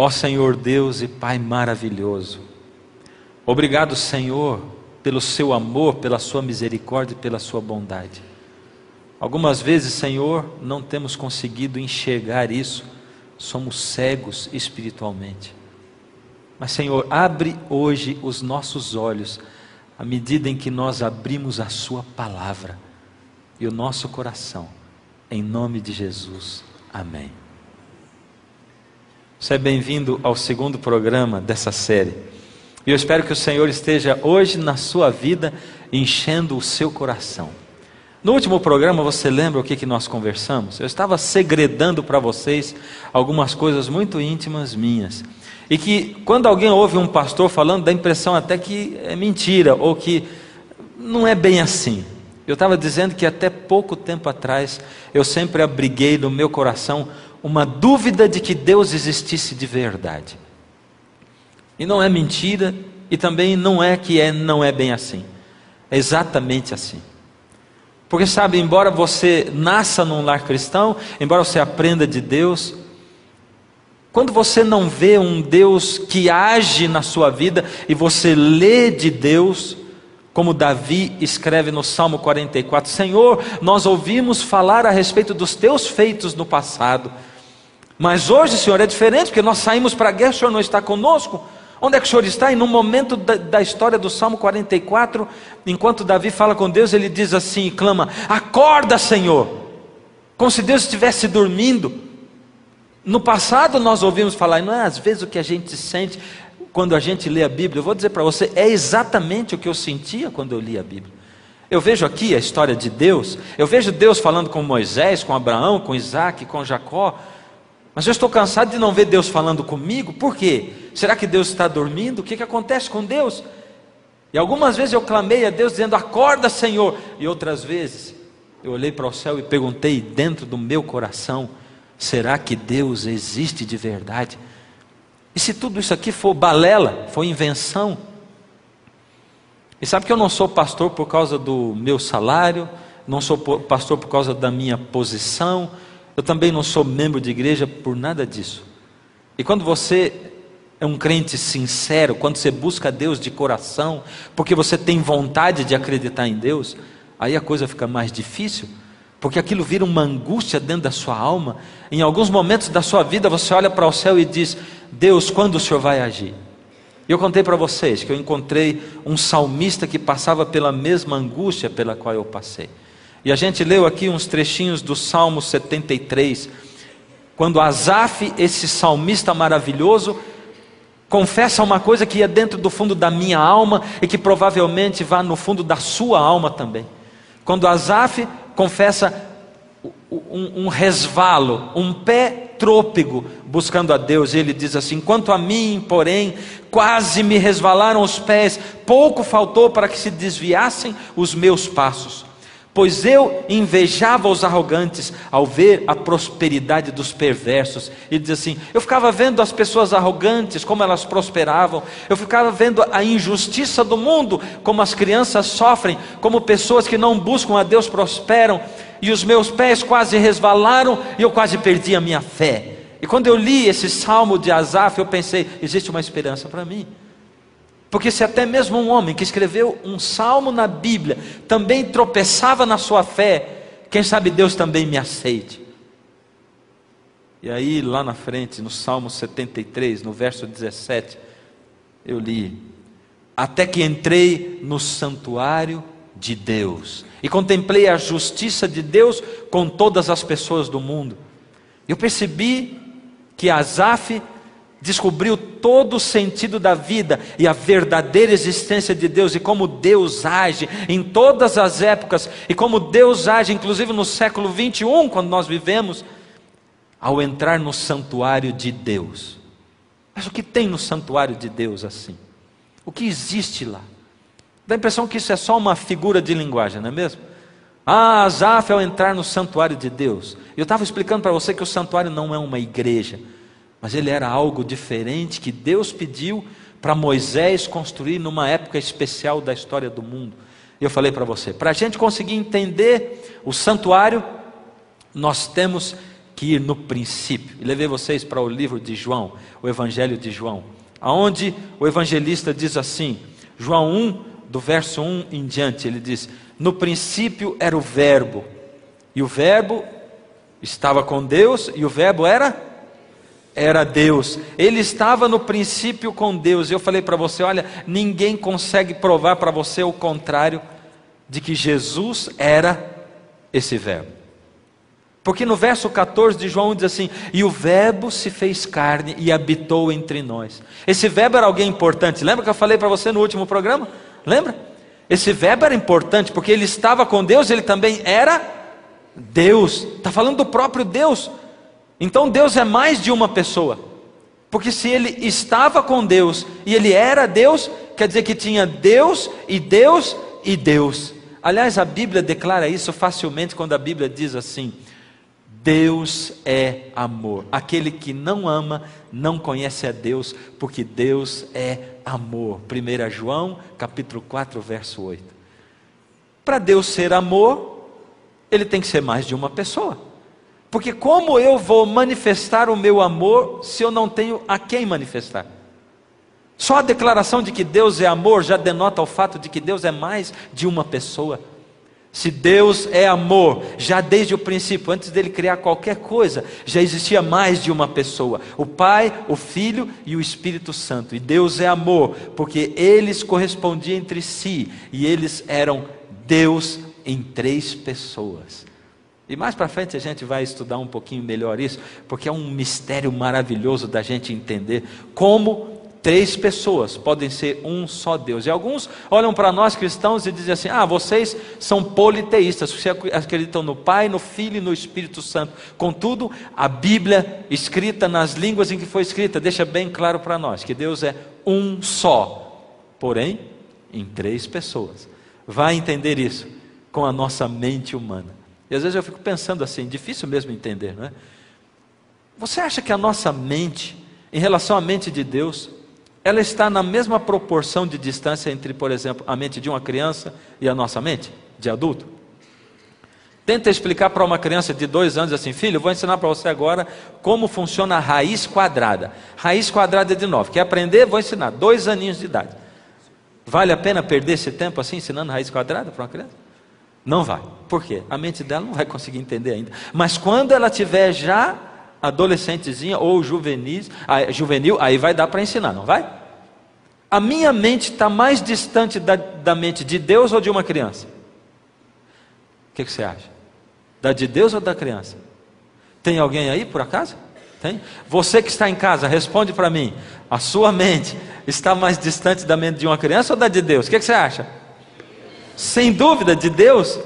Ó Senhor Deus e Pai maravilhoso, obrigado, Senhor, pelo seu amor, pela sua misericórdia e pela sua bondade. Algumas vezes, Senhor, não temos conseguido enxergar isso, somos cegos espiritualmente. Mas, Senhor, abre hoje os nossos olhos, à medida em que nós abrimos a sua palavra e o nosso coração, em nome de Jesus, amém. Você é bem-vindo ao segundo programa dessa série. E eu espero que o Senhor esteja hoje na sua vida, enchendo o seu coração. No último programa, você lembra o que nós conversamos? Eu estava segredando para vocês algumas coisas muito íntimas minhas. E que quando alguém ouve um pastor falando, dá a impressão até que é mentira, ou que não é bem assim. Eu estava dizendo que até pouco tempo atrás, eu sempre abriguei no meu coração uma dúvida de que Deus existisse de verdade. E não é mentira, e também não é que não é bem assim. É exatamente assim. Porque sabe, embora você nasça num lar cristão, embora você aprenda de Deus, quando você não vê um Deus que age na sua vida, e você lê de Deus, como Davi escreve no Salmo 44, Senhor, nós ouvimos falar a respeito dos teus feitos no passado, mas hoje, Senhor, é diferente, porque nós saímos para a guerra, o Senhor não está conosco. Onde é que o Senhor está? E no momento da história do Salmo 44, enquanto Davi fala com Deus, ele diz assim, clama, acorda, Senhor, como se Deus estivesse dormindo. No passado nós ouvimos falar, e não é às vezes o que a gente sente quando a gente lê a Bíblia. Eu vou dizer para você, é exatamente o que eu sentia quando eu li a Bíblia. Eu vejo aqui a história de Deus, eu vejo Deus falando com Moisés, com Abraão, com Isaac, com Jacó, mas eu estou cansado de não ver Deus falando comigo. Por quê? Será que Deus está dormindo? O que acontece com Deus? E algumas vezes eu clamei a Deus dizendo, acorda, Senhor. E outras vezes eu olhei para o céu e perguntei dentro do meu coração, será que Deus existe de verdade? E se tudo isso aqui for balela, for invenção? E sabe que eu não sou pastor por causa do meu salário, não sou pastor por causa da minha posição, eu também não sou membro de igreja por nada disso. E quando você é um crente sincero, quando você busca Deus de coração, porque você tem vontade de acreditar em Deus, aí a coisa fica mais difícil, porque aquilo vira uma angústia dentro da sua alma. Em alguns momentos da sua vida você olha para o céu e diz, Deus, quando o Senhor vai agir? E eu contei para vocês que eu encontrei um salmista que passava pela mesma angústia pela qual eu passei. E a gente leu aqui uns trechinhos do Salmo 73, quando Asaf, esse salmista maravilhoso, confessa uma coisa que ia dentro do fundo da minha alma e que provavelmente vai no fundo da sua alma também. Quando Asaf confessa um resvalo, um pé trôpego buscando a Deus, e ele diz assim, quanto a mim, porém, quase me resvalaram os pés, pouco faltou para que se desviassem os meus passos. Pois eu invejava os arrogantes ao ver a prosperidade dos perversos. E diz assim, eu ficava vendo as pessoas arrogantes, como elas prosperavam. Eu ficava vendo a injustiça do mundo, como as crianças sofrem, como pessoas que não buscam a Deus prosperam. E os meus pés quase resvalaram e eu quase perdi a minha fé. E quando eu li esse salmo de Asaf, eu pensei, existe uma esperança para mim. Porque se até mesmo um homem que escreveu um salmo na Bíblia também tropeçava na sua fé, quem sabe Deus também me aceite. E aí lá na frente, no Salmo 73, no verso 17, eu li, até que entrei no santuário de Deus, e contemplei a justiça de Deus com todas as pessoas do mundo. Eu percebi que Asaf descobriu todo o sentido da vida e a verdadeira existência de Deus, e como Deus age em todas as épocas, e como Deus age inclusive no século 21, quando nós vivemos, ao entrar no santuário de Deus. Mas o que tem no santuário de Deus assim? O que existe lá? Dá a impressão que isso é só uma figura de linguagem, não é mesmo? Asaf ao entrar no santuário de Deus. Eu estava explicando para você que o santuário não é uma igreja, mas ele era algo diferente que Deus pediu para Moisés construir numa época especial da história do mundo. E eu falei para você, para a gente conseguir entender o santuário, nós temos que ir no princípio. E levei vocês para o livro de João, o Evangelho de João, aonde o evangelista diz assim, João 1, do verso 1 em diante, ele diz, no princípio era o verbo, e o verbo estava com Deus, e o verbo era Deus, ele estava no princípio com Deus. E eu falei para você, olha, ninguém consegue provar para você o contrário de que Jesus era esse verbo. Porque no verso 14 de João diz assim: e o verbo se fez carne e habitou entre nós. Esse verbo era alguém importante. Lembra que eu falei para você no último programa? Lembra? Esse verbo era importante porque ele estava com Deus, ele também era Deus. Está falando do próprio Deus. Então Deus é mais de uma pessoa. Porque se ele estava com Deus e ele era Deus, quer dizer que tinha Deus e Deus e Deus. Aliás, a Bíblia declara isso facilmente quando a Bíblia diz assim: Deus é amor. Aquele que não ama, não conhece a Deus, porque Deus é amor. 1 João, capítulo 4, verso 8. Para Deus ser amor, ele tem que ser mais de uma pessoa. Porque como eu vou manifestar o meu amor, se eu não tenho a quem manifestar? Só a declaração de que Deus é amor, já denota o fato de que Deus é mais de uma pessoa. Se Deus é amor, já desde o princípio, antes dele criar qualquer coisa, já existia mais de uma pessoa: o Pai, o Filho e o Espírito Santo. E Deus é amor, porque eles correspondiam entre si, e eles eram Deus em 3 pessoas. E mais para frente a gente vai estudar um pouquinho melhor isso, porque é um mistério maravilhoso da gente entender como 3 pessoas podem ser um só Deus. E alguns olham para nós cristãos e dizem assim: vocês são politeístas, vocês acreditam no Pai, no Filho e no Espírito Santo. Contudo, a Bíblia, escrita nas línguas em que foi escrita, deixa bem claro para nós que Deus é um só, porém em 3 pessoas. Vai entender isso com a nossa mente humana. E às vezes eu fico pensando assim, difícil mesmo entender, não é? Você acha que a nossa mente, em relação à mente de Deus, ela está na mesma proporção de distância entre, por exemplo, a mente de uma criança e a nossa mente de adulto? Tenta explicar para uma criança de 2 anos assim: filho, eu vou ensinar para você agora como funciona a raiz quadrada. Raiz quadrada é de 9. Quer aprender? Vou ensinar. 2 aninhos de idade. Vale a pena perder esse tempo assim ensinando raiz quadrada para uma criança? Não vai. Por quê? A mente dela não vai conseguir entender ainda. Mas quando ela tiver já adolescentezinha ou juvenil, aí vai dar para ensinar, não vai? A minha mente está mais distante da mente de Deus ou de uma criança? O que você acha? Da de Deus ou da criança? Tem alguém aí por acaso? Tem? Você que está em casa, responde para mim: a sua mente está mais distante da mente de uma criança ou da de Deus? O que você acha? Sem dúvida, de Deus.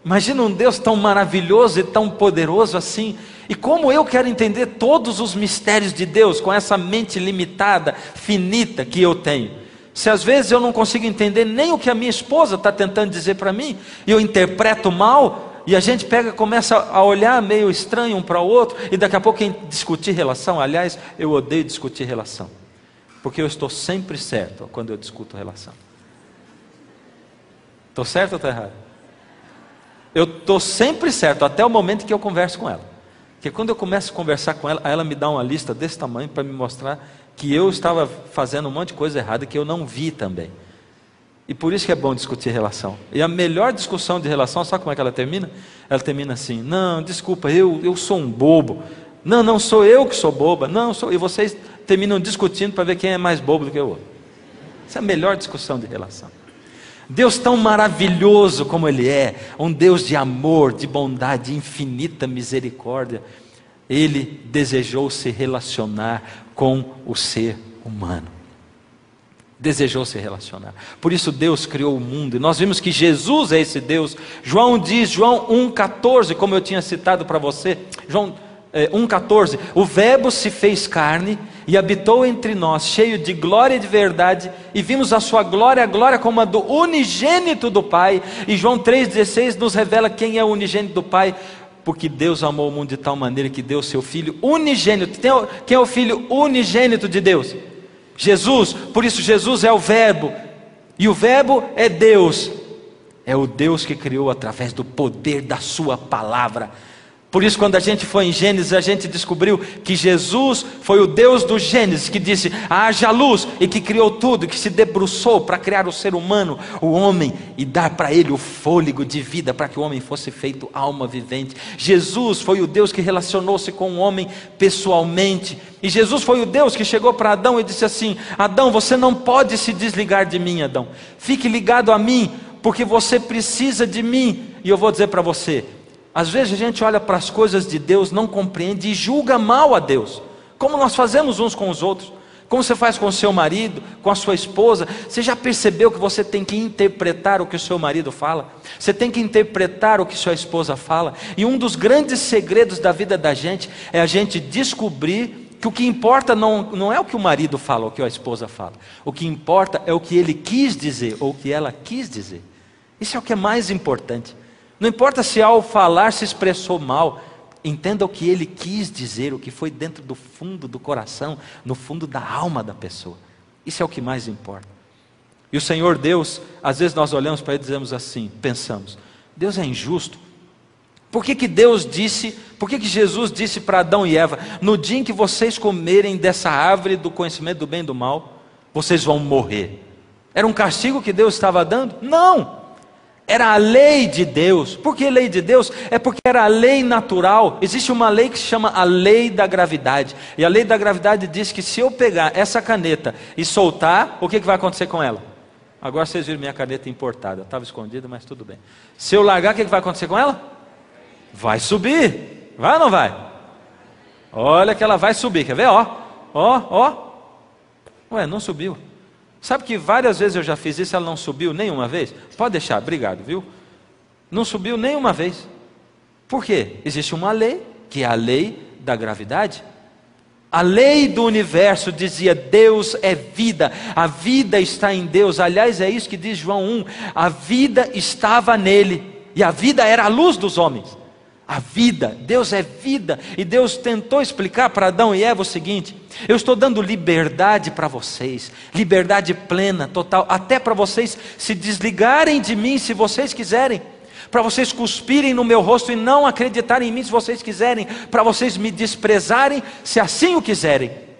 Imagina um Deus tão maravilhoso e tão poderoso assim. E como eu quero entender todos os mistérios de Deus com essa mente limitada, finita que eu tenho? Se às vezes eu não consigo entender nem o que a minha esposa está tentando dizer para mim, e eu interpreto mal, e a gente começa a olhar meio estranho um para o outro, e daqui a pouco discutir relação. Aliás, eu odeio discutir relação, porque eu estou sempre certo quando eu discuto relação. Estou certo ou estou errado? Eu estou sempre certo até o momento que eu converso com ela. Porque quando eu começo a conversar com ela, ela me dá uma lista desse tamanho para me mostrar que eu estava fazendo um monte de coisa errada que eu não vi também. E por isso que é bom discutir relação. E a melhor discussão de relação, sabe como é que ela termina? Ela termina assim: não, desculpa, eu sou um bobo. Não sou eu que sou boba. Não, sou. E vocês terminam discutindo para ver quem é mais bobo do que o outro. Essa é a melhor discussão de relação. Deus tão maravilhoso como Ele é, um Deus de amor, de bondade, de infinita misericórdia, Ele desejou se relacionar com o ser humano. Desejou se relacionar. Por isso Deus criou o mundo, e nós vimos que Jesus é esse Deus. João diz, João 1,14, como eu tinha citado para você, João 1,14, o verbo se fez carne e habitou entre nós, cheio de glória e de verdade, e vimos a sua glória, a glória como a do unigênito do Pai. E João 3,16 nos revela quem é o unigênito do Pai: porque Deus amou o mundo de tal maneira que deu seu Filho unigênito. Quem é o Filho unigênito de Deus? Jesus. Por isso Jesus é o verbo, e o verbo é Deus, é o Deus que criou através do poder da sua palavra. Por isso, quando a gente foi em Gênesis, a gente descobriu que Jesus foi o Deus do Gênesis, que disse: haja luz, e que criou tudo, que se debruçou para criar o ser humano, o homem, e dar para ele o fôlego de vida, para que o homem fosse feito alma vivente. Jesus foi o Deus que relacionou-se com o homem pessoalmente, e Jesus foi o Deus que chegou para Adão e disse assim: Adão, você não pode se desligar de mim, Adão, fique ligado a mim, porque você precisa de mim. E eu vou dizer para você, Às vezes a gente olha para as coisas de Deus, não compreende e julga mal a Deus, como nós fazemos uns com os outros, como você faz com o seu marido, com a sua esposa. Você já percebeu que você tem que interpretar o que o seu marido fala? Você tem que interpretar o que sua esposa fala? E um dos grandes segredos da vida da gente é a gente descobrir que o que importa não é o que o marido fala, ou o que a esposa fala. O que importa é o que ele quis dizer, ou o que ela quis dizer. Isso é o que é mais importante. Não importa se ao falar se expressou mal, entenda o que ele quis dizer, o que foi dentro do fundo do coração, no fundo da alma da pessoa. Isso é o que mais importa. E o Senhor Deus, às vezes nós olhamos para ele e dizemos assim, pensamos, Deus é injusto. Por que Jesus disse para Adão e Eva, no dia em que vocês comerem dessa árvore do conhecimento do bem e do mal, vocês vão morrer? Era um castigo que Deus estava dando? Não! Era a lei de Deus. Por que lei de Deus? É porque era a lei natural. Existe uma lei que se chama a lei da gravidade. E a lei da gravidade diz que se eu pegar essa caneta e soltar, o que vai acontecer com ela? Agora vocês viram minha caneta importada. Estava escondida, mas tudo bem. Se eu largar, o que vai acontecer com ela? Vai subir. Vai ou não vai? Olha que ela vai subir. Quer ver? Ó. Ué, não subiu. Sabe que várias vezes eu já fiz isso, ela não subiu nenhuma vez? Pode deixar, obrigado, viu? Não subiu nenhuma vez. Por quê? Existe uma lei, que é a lei da gravidade. A lei do universo dizia, Deus é vida, a vida está em Deus. Aliás, é isso que diz João 1, a vida estava nele, e a vida era a luz dos homens. A vida, Deus é vida, e Deus tentou explicar para Adão e Eva o seguinte, eu estou dando liberdade para vocês, liberdade plena, total, até para vocês se desligarem de mim se vocês quiserem, para vocês cuspirem no meu rosto e não acreditarem em mim se vocês quiserem, para vocês me desprezarem se assim o quiserem.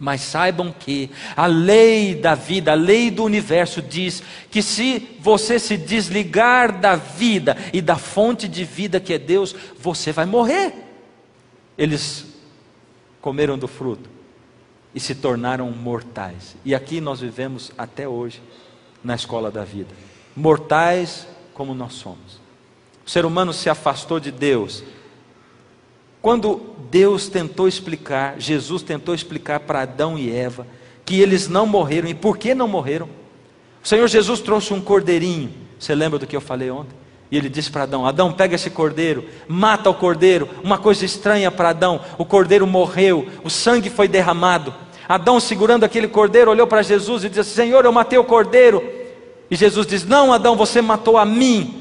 Mas saibam que a lei da vida, a lei do universo diz que se você se desligar da vida e da fonte de vida que é Deus, você vai morrer. Eles comeram do fruto e se tornaram mortais. E aqui nós vivemos até hoje na escola da vida. Mortais como nós somos. O ser humano se afastou de Deus. Quando Deus tentou explicar, Jesus tentou explicar para Adão e Eva que eles não morreram. E por que não morreram? O Senhor Jesus trouxe um cordeirinho. Você lembra do que eu falei ontem? E ele disse para Adão, Adão, pega esse cordeiro, mata o cordeiro. Uma coisa estranha para Adão, o cordeiro morreu, o sangue foi derramado. Adão, segurando aquele cordeiro, olhou para Jesus e disse, Senhor, eu matei o cordeiro. E Jesus diz, não Adão, você matou a mim.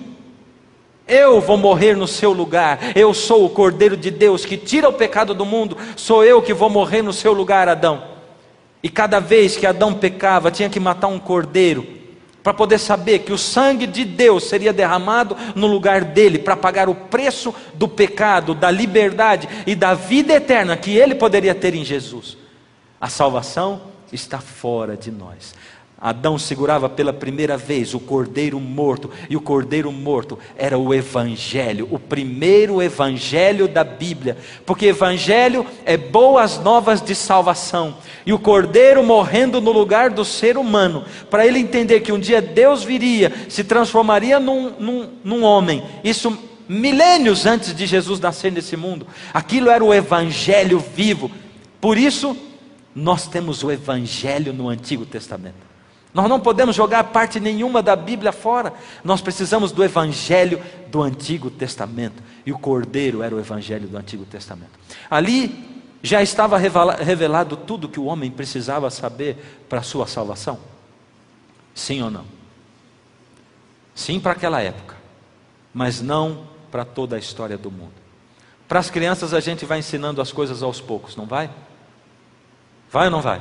Eu vou morrer no seu lugar. Eu sou o Cordeiro de Deus que tira o pecado do mundo. Sou eu que vou morrer no seu lugar, Adão. E cada vez que Adão pecava, tinha que matar um cordeiro, para poder saber que o sangue de Deus seria derramado no lugar dele, para pagar o preço do pecado, da liberdade e da vida eterna que ele poderia ter em Jesus. A salvação está fora de nós. Adão segurava pela primeira vez o cordeiro morto, e o cordeiro morto era o evangelho, o primeiro evangelho da Bíblia, porque evangelho é boas novas de salvação, e o cordeiro morrendo no lugar do ser humano, para ele entender que um dia Deus viria, se transformaria num homem, isso milênios antes de Jesus nascer nesse mundo. Aquilo era o evangelho vivo. Por isso nós temos o evangelho no Antigo Testamento. Nós não podemos jogar parte nenhuma da Bíblia fora. Nós precisamos do evangelho do Antigo Testamento. E o cordeiro era o evangelho do Antigo Testamento. Ali já estava revelado tudo que o homem precisava saber para a sua salvação? Sim ou não? Sim, para aquela época, mas não para toda a história do mundo. Para as crianças a gente vai ensinando as coisas aos poucos, não vai? Vai ou não vai?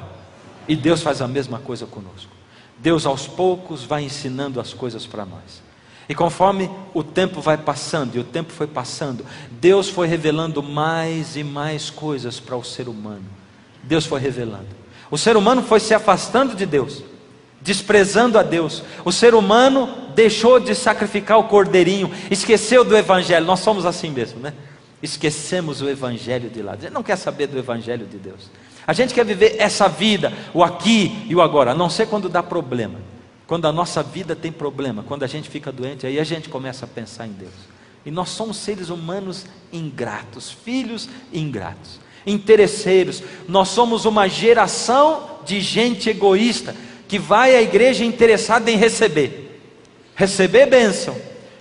E Deus faz a mesma coisa conosco. Deus aos poucos vai ensinando as coisas para nós. E conforme o tempo vai passando, e o tempo foi passando, Deus foi revelando mais e mais coisas para o ser humano. Deus foi revelando. O ser humano foi se afastando de Deus, desprezando a Deus. O ser humano deixou de sacrificar o cordeirinho, esqueceu do evangelho. Nós somos assim mesmo, né? Esquecemos o evangelho de lado. A gente não quer saber do evangelho de Deus. A gente quer viver essa vida, o aqui e o agora, a não ser quando dá problema. Quando a nossa vida tem problema, quando a gente fica doente, aí a gente começa a pensar em Deus. E nós somos seres humanos ingratos, filhos ingratos, interesseiros. Nós somos uma geração de gente egoísta, que vai à igreja interessada em receber bênção,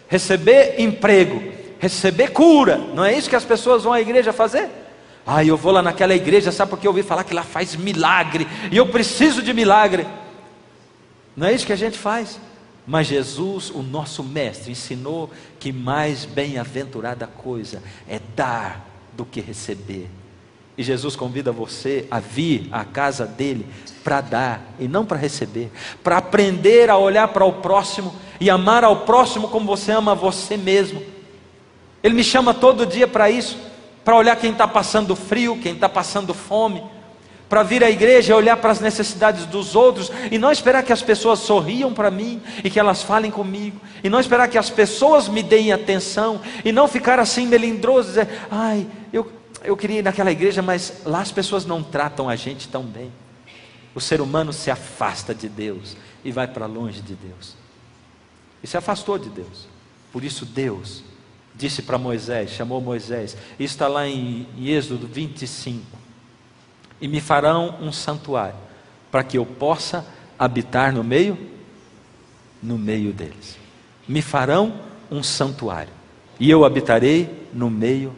receber emprego, receber cura. Não é isso que as pessoas vão à igreja fazer? Eu vou lá naquela igreja, sabe porque eu ouvi falar que lá faz milagre, e eu preciso de milagre. Não é isso que a gente faz? Mas Jesus, o nosso mestre, ensinou que mais bem-aventurada coisa é dar do que receber. E Jesus convida você a vir à casa dele para dar e não para receber, para aprender a olhar para o próximo e amar ao próximo como você ama a você mesmo. Ele me chama todo dia para isso, para olhar quem está passando frio, quem está passando fome, para vir à igreja e olhar para as necessidades dos outros, e não esperar que as pessoas sorriam para mim, e que elas falem comigo, e não esperar que as pessoas me deem atenção, e não ficar assim melindroso, dizer, eu queria ir naquela igreja, mas lá as pessoas não tratam a gente tão bem. O ser humano se afasta de Deus, e vai para longe de Deus, e se afastou de Deus. Por isso Deus disse para Moisés, chamou Moisés, isso está lá em Êxodo 25, e me farão um santuário, para que eu possa habitar no meio deles. Me farão um santuário, e eu habitarei no meio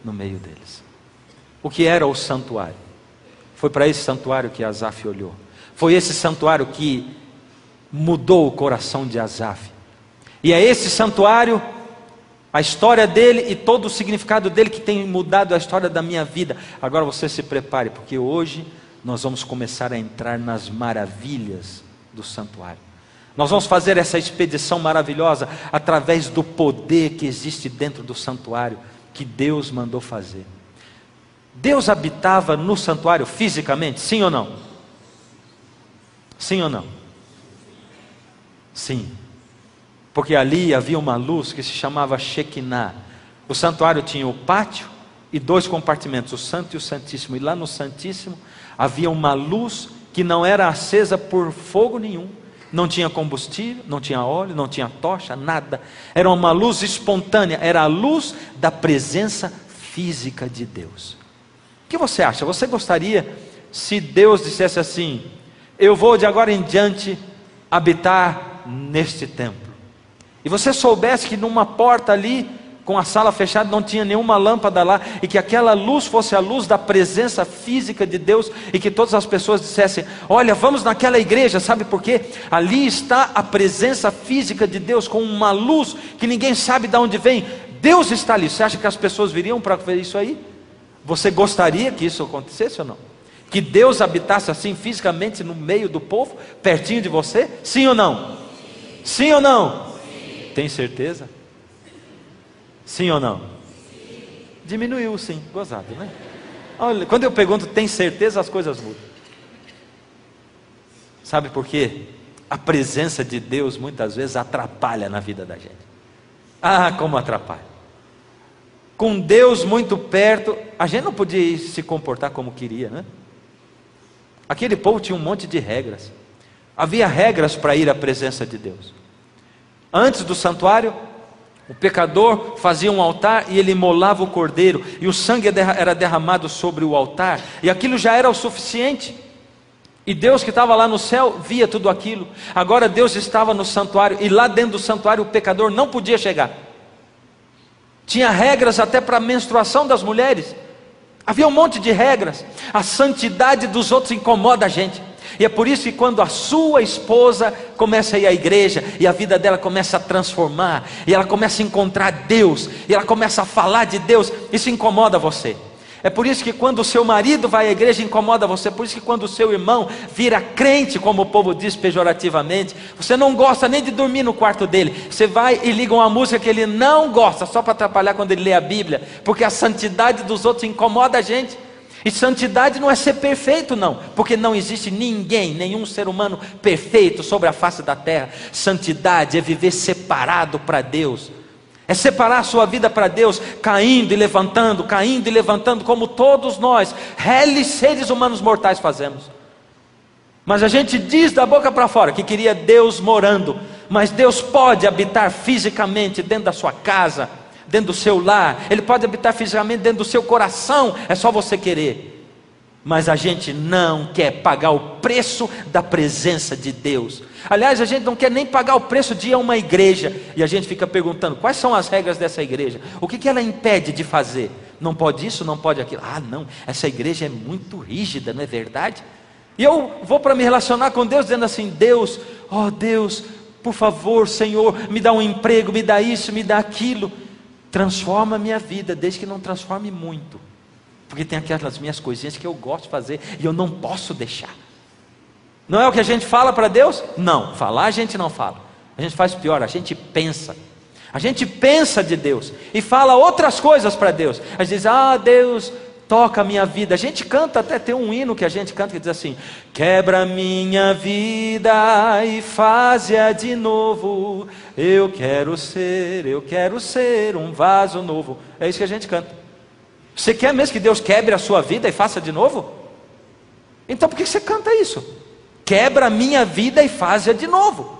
deles. O que era o santuário? Foi para esse santuário que Asaf olhou. Foi esse santuário que mudou o coração de Asaf. E é esse santuário, a história dele e todo o significado dele, que tem mudado a história da minha vida. Agora você se prepare, porque hoje nós vamos começar a entrar nas maravilhas do santuário. Nós vamos fazer essa expedição maravilhosa através do poder que existe dentro do santuário, que Deus mandou fazer. Deus habitava no santuário fisicamente, sim ou não? Sim ou não? Sim. Porque ali havia uma luz que se chamava Shekinah. O santuário tinha o pátio e 2 compartimentos, o Santo e o Santíssimo. E lá no Santíssimo havia uma luz que não era acesa por fogo nenhum. Não tinha combustível, não tinha óleo, não tinha tocha, nada. Era uma luz espontânea, era a luz da presença física de Deus. O que você acha? Você gostaria se Deus dissesse assim: eu vou de agora em diante habitar neste templo? E você soubesse que numa porta ali, com a sala fechada, não tinha nenhuma lâmpada lá, e que aquela luz fosse a luz da presença física de Deus, e que todas as pessoas dissessem: olha, vamos naquela igreja, sabe por quê? Ali está a presença física de Deus, com uma luz que ninguém sabe de onde vem. Deus está ali. Você acha que as pessoas viriam para ver isso aí? Você gostaria que isso acontecesse ou não? Que Deus habitasse assim fisicamente no meio do povo, pertinho de você? Sim ou não? Sim ou não? Sim. Tem certeza? Sim ou não? Sim. Diminuiu sim, gozado, né? Olha, quando eu pergunto tem certeza, as coisas mudam. Sabe por quê? A presença de Deus muitas vezes atrapalha na vida da gente. Como atrapalha. Com Deus muito perto, a gente não podia se comportar como queria, né? Aquele povo tinha um monte de regras. Havia regras para ir à presença de Deus. Antes do santuário, o pecador fazia um altar e ele imolava o cordeiro, e o sangue era derramado sobre o altar, e aquilo já era o suficiente. E Deus que estava lá no céu via tudo aquilo. Agora Deus estava no santuário, e lá dentro do santuário o pecador não podia chegar. Tinha regras até para a menstruação das mulheres. Havia um monte de regras. A santidade dos outros incomoda a gente. E é por isso que quando a sua esposa começa a ir à igreja, e a vida dela começa a transformar, e ela começa a encontrar Deus, e ela começa a falar de Deus, isso incomoda você. É por isso que quando o seu marido vai à igreja, incomoda você. É por isso que quando o seu irmão vira crente, como o povo diz pejorativamente, você não gosta nem de dormir no quarto dele. Você vai e liga uma música que ele não gosta, só para atrapalhar quando ele lê a Bíblia, porque a santidade dos outros incomoda a gente. E santidade não é ser perfeito não, porque não existe ninguém, nenhum ser humano perfeito sobre a face da terra. Santidade é viver separado para Deus. É separar a sua vida para Deus, caindo e levantando, como todos nós, réis seres humanos mortais fazemos. Mas a gente diz da boca para fora que queria Deus morando, mas Deus pode habitar fisicamente dentro da sua casa, dentro do seu lar, Ele pode habitar fisicamente dentro do seu coração, é só você querer. Mas a gente não quer pagar o preço da presença de Deus. Aliás, a gente não quer nem pagar o preço de ir a uma igreja. E a gente fica perguntando, quais são as regras dessa igreja? O que ela impede de fazer? Não pode isso, não pode aquilo. Ah, não, essa igreja é muito rígida, não é verdade? E eu vou para me relacionar com Deus dizendo assim, Deus, ó Deus, por favor, Senhor, me dá um emprego, me dá isso, me dá aquilo. Transforma a minha vida, desde que não transforme muito. Porque tem aquelas minhas coisinhas que eu gosto de fazer e eu não posso deixar. Não é o que a gente fala para Deus? Não, falar a gente não fala. A gente faz pior, a gente pensa. A gente pensa de Deus e fala outras coisas para Deus. A gente diz, ah Deus, toca a minha vida. A gente canta, até tem um hino que a gente canta que diz assim, quebra a minha vida e faz-a de novo. Eu quero ser um vaso novo. É isso que a gente canta. Você quer mesmo que Deus quebre a sua vida e faça de novo? Então por que você canta isso? Quebra a minha vida e faz-a de novo.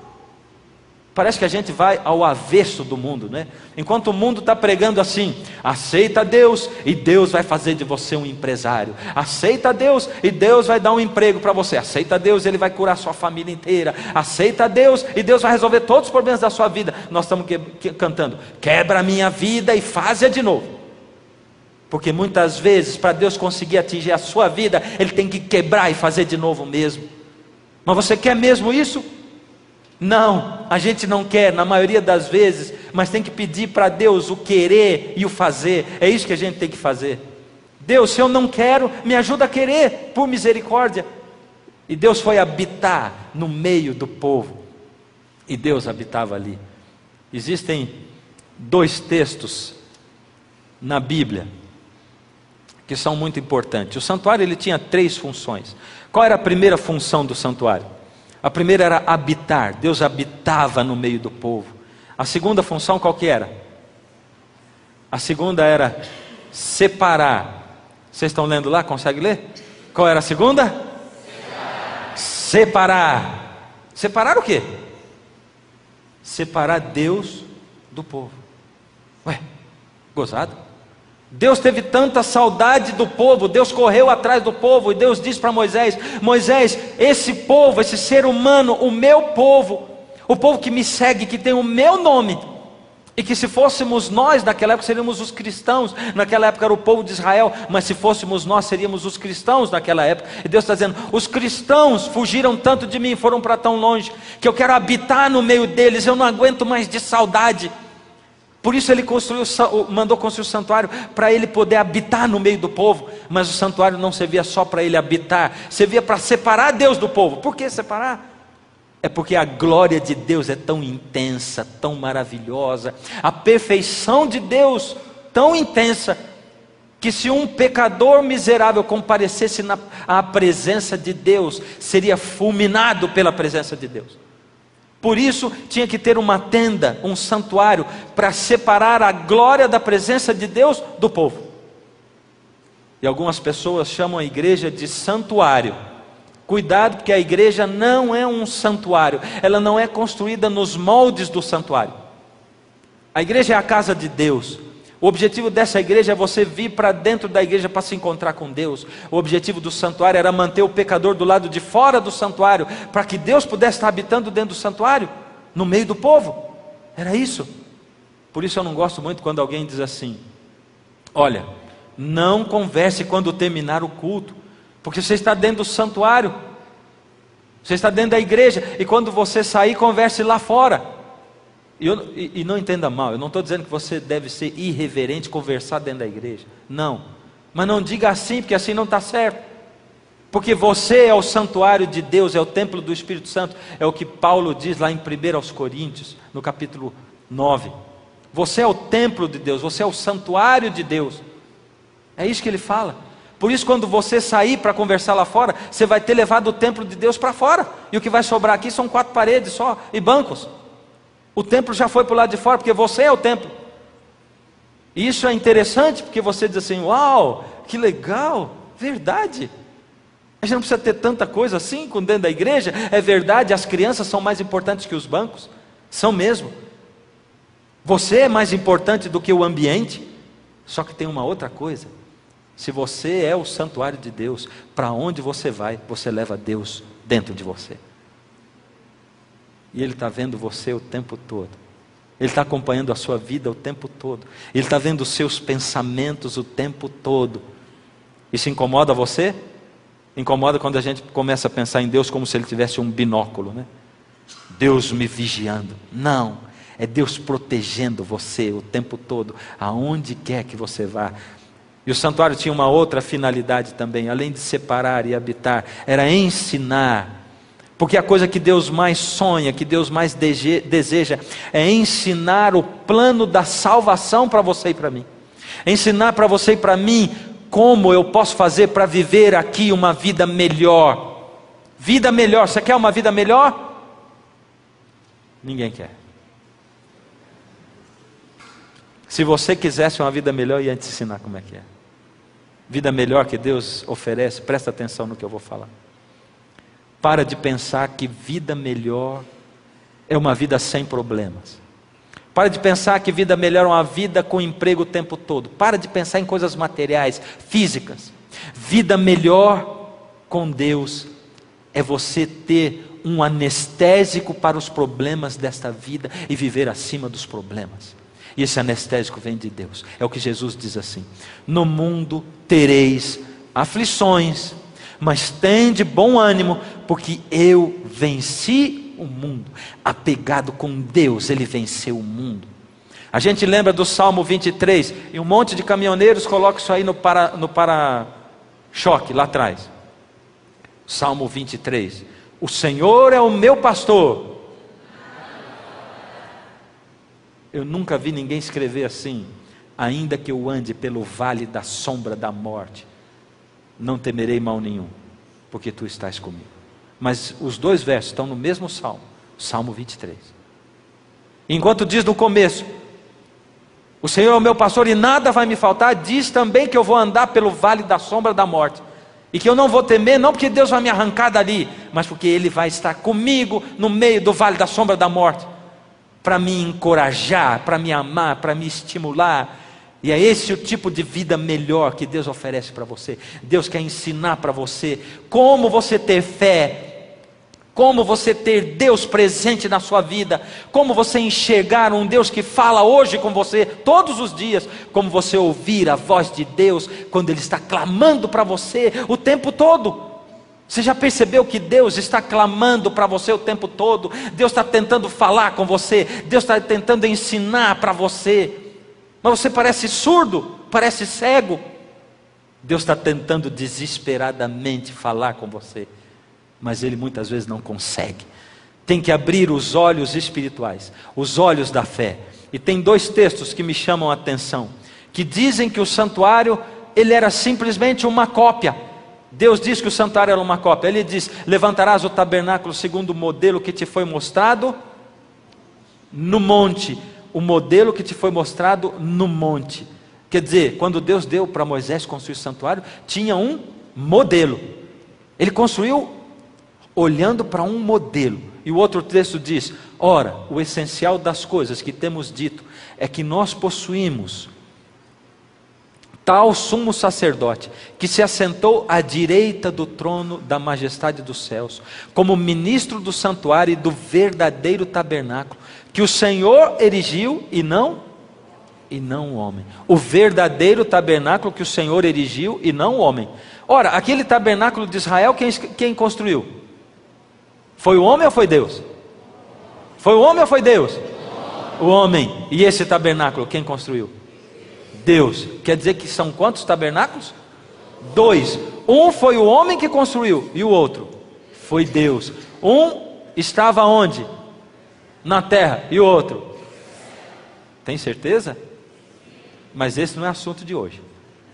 Parece que a gente vai ao avesso do mundo, né? Enquanto o mundo está pregando assim, aceita Deus e Deus vai fazer de você um empresário. Aceita Deus e Deus vai dar um emprego para você. Aceita Deus, Ele vai curar a sua família inteira. Aceita Deus e Deus vai resolver todos os problemas da sua vida. Nós estamos cantando, quebra a minha vida e faz-a de novo. Porque muitas vezes, para Deus conseguir atingir a sua vida, Ele tem que quebrar e fazer de novo mesmo. Mas você quer mesmo isso? Não, a gente não quer, na maioria das vezes, mas tem que pedir para Deus o querer e o fazer. É isso que a gente tem que fazer. Deus, se eu não quero, me ajuda a querer, por misericórdia. E Deus foi habitar no meio do povo. E Deus habitava ali. Existem 2 textos na Bíblia que são muito importantes. O santuário ele tinha 3 funções. Qual era a primeira função do santuário? A primeira era habitar. Deus habitava no meio do povo. A segunda função qual que era? A segunda era separar. Vocês estão lendo lá? Consegue ler? Qual era a segunda? Separar. Separar o quê? Separar Deus do povo. Ué, gozado? Deus teve tanta saudade do povo, Deus correu atrás do povo, e Deus disse para Moisés, Moisés, esse povo, esse ser humano, o meu povo, o povo que me segue, que tem o meu nome, e que se fôssemos nós naquela época, seríamos os cristãos, naquela época era o povo de Israel, mas se fôssemos nós, seríamos os cristãos naquela época, e Deus está dizendo, os cristãos fugiram tanto de mim, foram para tão longe, que eu quero habitar no meio deles, eu não aguento mais de saudade. Por isso Ele mandou construir o santuário, para Ele poder habitar no meio do povo. Mas o santuário não servia só para Ele habitar, servia para separar Deus do povo. Por que separar? É porque a glória de Deus é tão intensa, tão maravilhosa, a perfeição de Deus tão intensa, que se um pecador miserável comparecesse à presença de Deus, seria fulminado pela presença de Deus. Por isso tinha que ter uma tenda, um santuário, para separar a glória da presença de Deus do povo. E algumas pessoas chamam a igreja de santuário. Cuidado, porque a igreja não é um santuário, ela não é construída nos moldes do santuário. A igreja é a casa de Deus. O objetivo dessa igreja é você vir para dentro da igreja para se encontrar com Deus. O objetivo do santuário era manter o pecador do lado de fora do santuário, para que Deus pudesse estar habitando dentro do santuário, no meio do povo. Era isso. Por isso eu não gosto muito quando alguém diz assim, olha, não converse quando terminar o culto, porque você está dentro do santuário, você está dentro da igreja, e quando você sair, converse lá fora. E não entenda mal, eu não estou dizendo que você deve ser irreverente, conversar dentro da igreja, não, mas não diga assim, porque assim não está certo, porque você é o santuário de Deus, é o templo do Espírito Santo, é o que Paulo diz lá em 1 aos Coríntios, no capítulo 9, você é o templo de Deus, você é o santuário de Deus, é isso que ele fala. Por isso quando você sair para conversar lá fora, você vai ter levado o templo de Deus para fora, e o que vai sobrar aqui são 4 paredes só, e bancos. O templo já foi para o lado de fora, porque você é o templo. E isso é interessante, porque você diz assim, uau, que legal, verdade. A gente não precisa ter tanta coisa assim dentro da igreja. É verdade, as crianças são mais importantes que os bancos, são mesmo. Você é mais importante do que o ambiente. Só que tem uma outra coisa: se você é o santuário de Deus, para onde você vai, você leva Deus dentro de você. E Ele está vendo você o tempo todo. Ele está acompanhando a sua vida o tempo todo. Ele está vendo os seus pensamentos o tempo todo. Isso incomoda você? Incomoda quando a gente começa a pensar em Deus como se Ele tivesse um binóculo, né? Deus me vigiando. Não, é Deus protegendo você o tempo todo, aonde quer que você vá. E o santuário tinha uma outra finalidade também, além de separar e habitar, era ensinar. Porque a coisa que Deus mais sonha, que Deus mais deseja, é ensinar o plano da salvação para você e para mim. Ensinar para você e para mim como eu posso fazer para viver aqui uma vida melhor. Vida melhor, você quer uma vida melhor? Ninguém quer. Se você quisesse uma vida melhor, eu ia te ensinar como é que é. Vida melhor que Deus oferece, presta atenção no que eu vou falar. Para de pensar que vida melhor é uma vida sem problemas. Para de pensar que vida melhor é uma vida com emprego o tempo todo. Para de pensar em coisas materiais, físicas. Vida melhor com Deus é você ter um anestésico para os problemas desta vida e viver acima dos problemas. E esse anestésico vem de Deus. É o que Jesus diz assim: no mundo tereis aflições, mas tende bom ânimo, porque eu venci o mundo. Apegado com Deus, ele venceu o mundo. A gente lembra do Salmo 23, e um monte de caminhoneiros colocam isso aí no para-choque lá atrás. Salmo 23: o Senhor é o meu pastor. Eu nunca vi ninguém escrever assim: ainda que eu ande pelo vale da sombra da morte, não temerei mal nenhum, porque tu estás comigo. Mas os dois versos estão no mesmo salmo, Salmo 23. Enquanto diz no começo: o Senhor é o meu pastor e nada vai me faltar, diz também que eu vou andar pelo vale da sombra da morte, e que eu não vou temer, não porque Deus vai me arrancar dali, mas porque Ele vai estar comigo no meio do vale da sombra da morte, para me encorajar, para me amar, para me estimular. E é esse o tipo de vida melhor que Deus oferece para você. Deus quer ensinar para você como você ter fé, como você ter Deus presente na sua vida, como você enxergar um Deus que fala hoje com você, todos os dias, como você ouvir a voz de Deus, quando Ele está clamando para você o tempo todo. Você já percebeu que Deus está clamando para você o tempo todo? Deus está tentando falar com você, Deus está tentando ensinar para você, mas você parece surdo, parece cego. Deus está tentando desesperadamente falar com você, mas Ele muitas vezes não consegue. Tem que abrir os olhos espirituais, os olhos da fé. E tem dois textos que me chamam a atenção, que dizem que o santuário, ele era simplesmente uma cópia. Deus diz que o santuário era uma cópia. Ele diz: levantarás o tabernáculo segundo o modelo que te foi mostrado no monte. O modelo que te foi mostrado no monte. Quer dizer, quando Deus deu para Moisés construir o santuário, tinha um modelo. Ele construiu olhando para um modelo. E o outro texto diz: ora, o essencial das coisas que temos dito é que nós possuímos tal sumo sacerdote, que se assentou à direita do trono da majestade dos céus, como ministro do santuário e do verdadeiro tabernáculo, que o Senhor erigiu e não o homem. O verdadeiro tabernáculo que o Senhor erigiu e não o homem. Ora, aquele tabernáculo de Israel, quem construiu? Foi o homem ou foi Deus? Foi o homem ou foi Deus? O homem. E esse tabernáculo, quem construiu? Deus. Quer dizer que são quantos tabernáculos? 2. Um foi o homem que construiu, e o outro foi Deus. Um estava onde? Na terra. E o outro? Tem certeza? Mas esse não é assunto de hoje.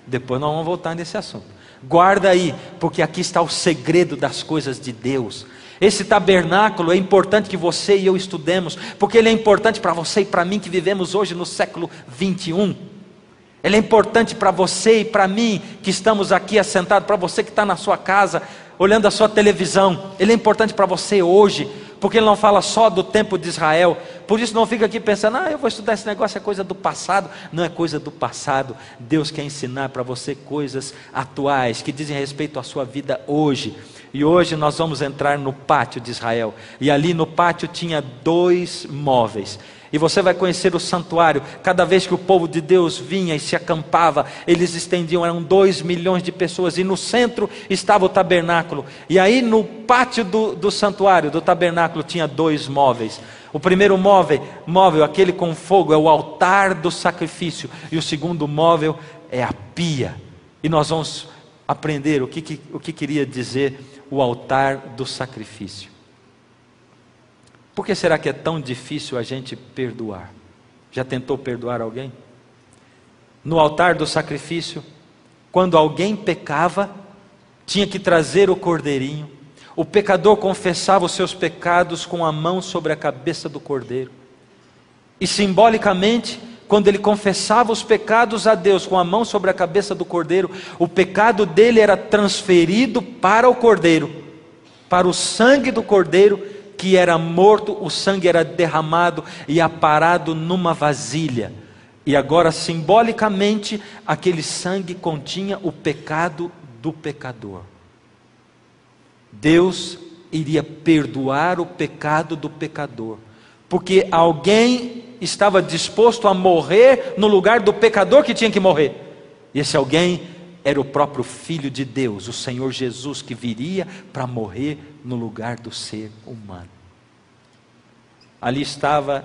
Depois nós vamos voltar nesse assunto. Guarda aí, porque aqui está o segredo das coisas de Deus. Esse tabernáculo é importante que você e eu estudemos, porque ele é importante para você e para mim que vivemos hoje no século 21. Ele é importante para você e para mim que estamos aqui assentados, para você que está na sua casa, olhando a sua televisão. Ele é importante para você hoje, porque ele não fala só do tempo de Israel, Por isso não fica aqui pensando, eu vou estudar esse negócio, é coisa do passado. Não é coisa do passado. Deus quer ensinar para você coisas atuais, que dizem respeito à sua vida hoje. E hoje nós vamos entrar no pátio de Israel. E ali no pátio tinha 2 móveis. E você vai conhecer o santuário. Cada vez que o povo de Deus vinha e se acampava, eles estendiam, eram 2 milhões de pessoas. E no centro estava o tabernáculo. E aí no pátio do santuário, do tabernáculo, tinha 2 móveis. O primeiro móvel, aquele com fogo, é o altar do sacrifício. E o segundo móvel é a pia. E nós vamos aprender o que queria dizer o altar do sacrifício. Por que será que é tão difícil a gente perdoar? Já tentou perdoar alguém? No altar do sacrifício, quando alguém pecava, tinha que trazer o cordeirinho. O pecador confessava os seus pecados com a mão sobre a cabeça do cordeiro. E simbolicamente, quando ele confessava os pecados a Deus com a mão sobre a cabeça do cordeiro, o pecado dele era transferido para o cordeiro, para o sangue do cordeiro, que era morto, o sangue era derramado e aparado numa vasilha. E agora, simbolicamente, aquele sangue continha o pecado do pecador. Deus iria perdoar o pecado do pecador, porque alguém estava disposto a morrer no lugar do pecador que tinha que morrer. E esse alguém era o próprio Filho de Deus, o Senhor Jesus, que viria para morrer no lugar do ser humano. Ali estava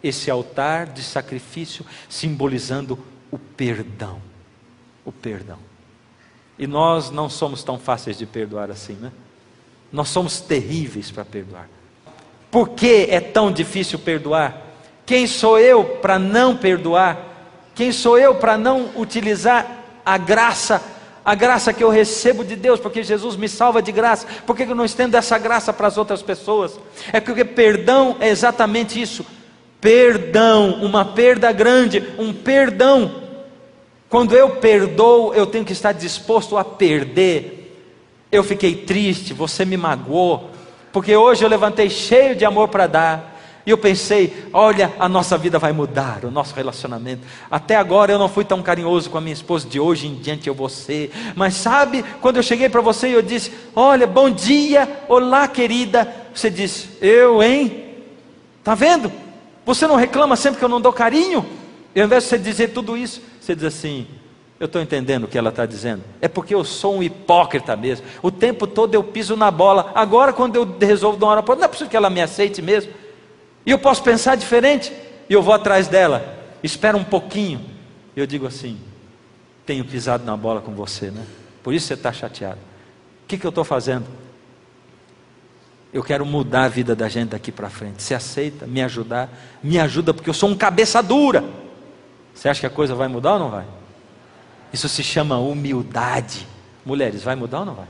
esse altar de sacrifício, simbolizando o perdão. O perdão. E nós não somos tão fáceis de perdoar assim, né? Nós somos terríveis para perdoar. Por que é tão difícil perdoar? Quem sou eu para não perdoar? Quem sou eu para não utilizar a graça que eu recebo de Deus, porque Jesus me salva de graça? Por que eu não estendo essa graça para as outras pessoas? É porque perdão é exatamente isso. Perdão, uma perda grande, um perdão. Quando eu perdoo, eu tenho que estar disposto a perder. Eu fiquei triste, você me magoou, porque hoje eu levantei cheio de amor para dar. E eu pensei, olha, a nossa vida vai mudar, o nosso relacionamento. Até agora eu não fui tão carinhoso com a minha esposa, de hoje em diante eu vou ser. Mas sabe, quando eu cheguei para você e eu disse, olha, bom dia, olá querida. Você disse, eu, hein? Tá vendo? Você não reclama sempre que eu não dou carinho? E ao invés de você dizer tudo isso, você diz assim, eu estou entendendo o que ela está dizendo. É porque eu sou um hipócrita mesmo. O tempo todo eu piso na bola. Agora quando eu resolvo dar uma hora, não é possível que ela me aceite mesmo. E eu posso pensar diferente, e eu vou atrás dela, espera um pouquinho, e eu digo assim, tenho pisado na bola com você, né? Por isso você está chateado. O que eu estou fazendo? Eu quero mudar a vida da gente daqui para frente. Você aceita me ajudar? Me ajuda, porque eu sou um cabeça dura. Você acha que a coisa vai mudar ou não vai? Isso se chama humildade. Mulheres, vai mudar ou não vai?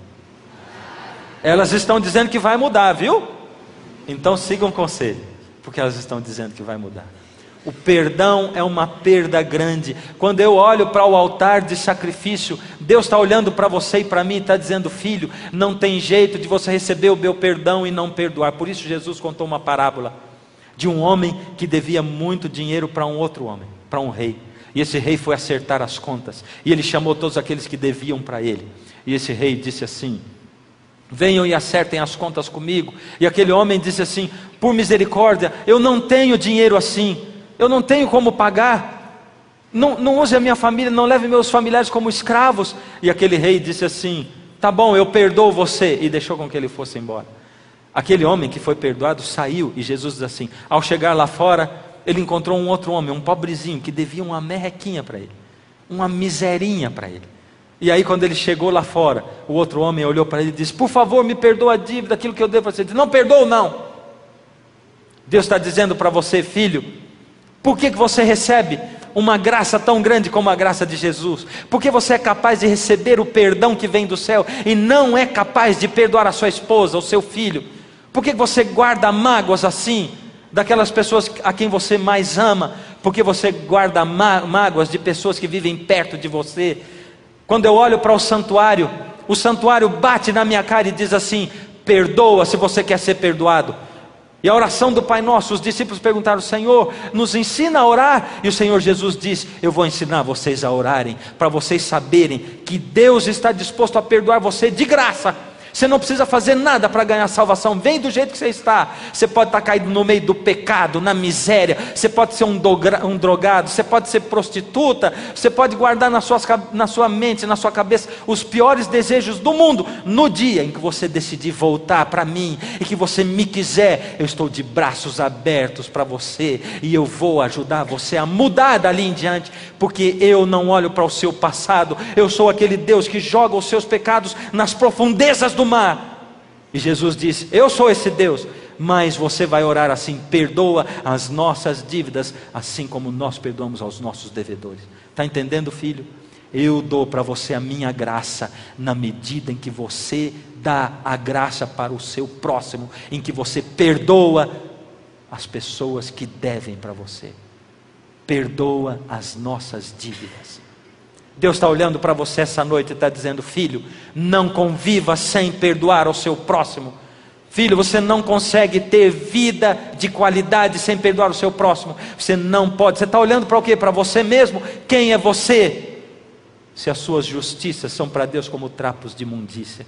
Elas estão dizendo que vai mudar, viu? Então sigam o conselho, porque elas estão dizendo que vai mudar. O perdão é uma perda grande. Quando eu olho para o altar de sacrifício, Deus está olhando para você e para mim e está dizendo, filho, não tem jeito de você receber o meu perdão e não perdoar. Por isso Jesus contou uma parábola de um homem que devia muito dinheiro para um outro homem, para um rei. E esse rei foi acertar as contas, e ele chamou todos aqueles que deviam para ele. E esse rei disse assim, venham e acertem as contas comigo. E aquele homem disse assim, por misericórdia, eu não tenho dinheiro assim, eu não tenho como pagar, não use a minha família, não leve meus familiares como escravos. E aquele rei disse assim, tá bom, eu perdoo você, e deixou com que ele fosse embora. Aquele homem que foi perdoado saiu, e Jesus diz assim, ao chegar lá fora, ele encontrou um outro homem, um pobrezinho, que devia uma merrequinha para ele, uma miserinha para ele. E aí quando ele chegou lá fora, o outro homem olhou para ele e disse, por favor me perdoa a dívida, aquilo que eu devo a você. Ele disse, não perdoo não. Deus está dizendo para você, filho, por que você recebe uma graça tão grande como a graça de Jesus? Porque você é capaz de receber o perdão que vem do céu e não é capaz de perdoar a sua esposa, o seu filho? Por que você guarda mágoas assim, daquelas pessoas a quem você mais ama? Porque você guarda mágoas de pessoas que vivem perto de você. Quando eu olho para o santuário bate na minha cara e diz assim, perdoa se você quer ser perdoado. E a oração do Pai Nosso, os discípulos perguntaram: Senhor, nos ensina a orar. E o Senhor Jesus disse: eu vou ensinar vocês a orarem, para vocês saberem que Deus está disposto a perdoar você de graça. Você não precisa fazer nada para ganhar salvação. Vem do jeito que você está. Você pode estar caído no meio do pecado, na miséria. Você pode ser um drogado. Você pode ser prostituta. Você pode guardar na sua mente, na sua cabeça, os piores desejos do mundo. No dia em que você decidir voltar para mim e que você me quiser, eu estou de braços abertos para você. E eu vou ajudar você a mudar dali em diante. Porque eu não olho para o seu passado. Eu sou aquele Deus que joga os seus pecados nas profundezas do mar. E Jesus disse: eu sou esse Deus. Mas você vai orar assim: perdoa as nossas dívidas, assim como nós perdoamos aos nossos devedores. Está entendendo, filho? Eu dou para você a minha graça, na medida em que você dá a graça para o seu próximo, em que você perdoa as pessoas que devem para você. Perdoa as nossas dívidas. Deus está olhando para você essa noite e está dizendo: filho, não conviva sem perdoar ao seu próximo. Filho, você não consegue ter vida de qualidade sem perdoar o seu próximo. Você não pode. Você está olhando para o quê? Para você mesmo? Quem é você? Se as suas justiças são para Deus como trapos de imundícia.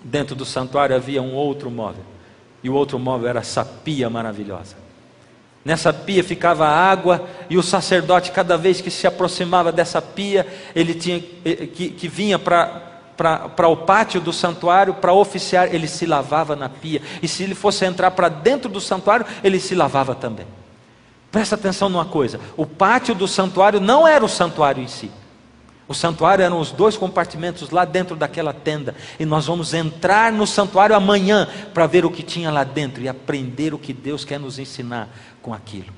Dentro do santuário havia um outro móvel, e o outro móvel era essa pia maravilhosa. Nessa pia ficava água, e o sacerdote, cada vez que se aproximava dessa pia, ele tinha que vinha para o pátio do santuário para oficiar, ele se lavava na pia. E se ele fosse entrar para dentro do santuário, ele se lavava também. Presta atenção numa coisa: o pátio do santuário não era o santuário em si. O santuário eram os 2 compartimentos lá dentro daquela tenda. E nós vamos entrar no santuário amanhã para ver o que tinha lá dentro e aprender o que Deus quer nos ensinar com aquilo.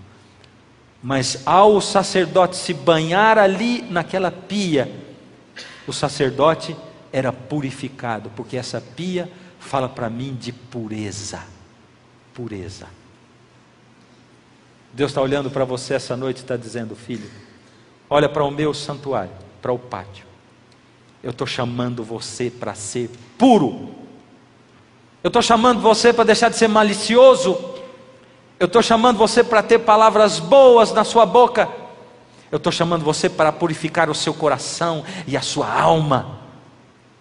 Mas ao sacerdote se banhar ali naquela pia, o sacerdote era purificado, porque essa pia fala para mim de pureza. Pureza. Deus está olhando para você essa noite e está dizendo: filho, olha para o meu santuário, para o pátio. Eu estou chamando você para ser puro. Eu estou chamando você para deixar de ser malicioso. Eu estou chamando você para ter palavras boas na sua boca. Eu estou chamando você para purificar o seu coração e a sua alma.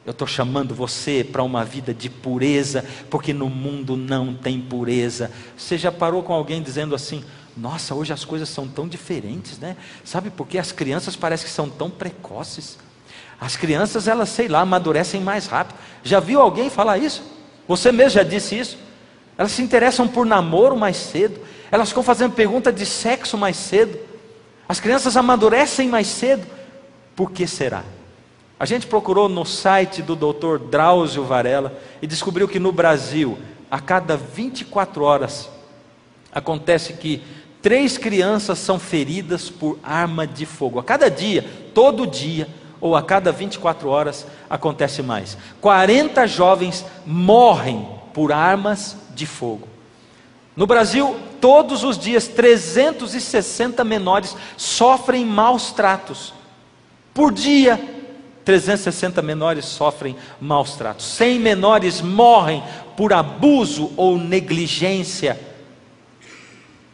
Eu estou chamando você para uma vida de pureza, porque no mundo não tem pureza. Você já parou com alguém dizendo assim: nossa, hoje as coisas são tão diferentes, né? Sabe por quê? As crianças parecem que são tão precoces. As crianças, elas, sei lá, amadurecem mais rápido. Já viu alguém falar isso? Você mesmo já disse isso? Elas se interessam por namoro mais cedo. Elas ficam fazendo pergunta de sexo mais cedo. As crianças amadurecem mais cedo. Por que será? A gente procurou no site do Dr. Drauzio Varela e descobriu que no Brasil, a cada 24 horas, acontece que 3 crianças são feridas por arma de fogo. A cada dia, todo dia, ou a cada 24 horas, acontece mais. 40 jovens morrem por armas de fogo. No Brasil, todos os dias, 360 menores sofrem maus tratos. Por dia, 360 menores sofrem maus tratos. 100 menores morrem por abuso ou negligência.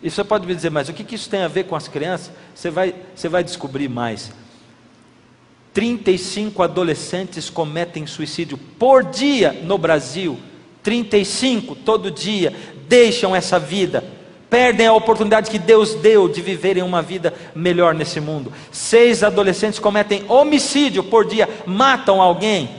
E você pode me dizer: mas o que isso tem a ver com as crianças? Você vai descobrir mais. 35 adolescentes cometem suicídio por dia no Brasil. 35 todo dia deixam essa vida, perdem a oportunidade que Deus deu de viverem uma vida melhor nesse mundo. 6 adolescentes cometem homicídio por dia, matam alguém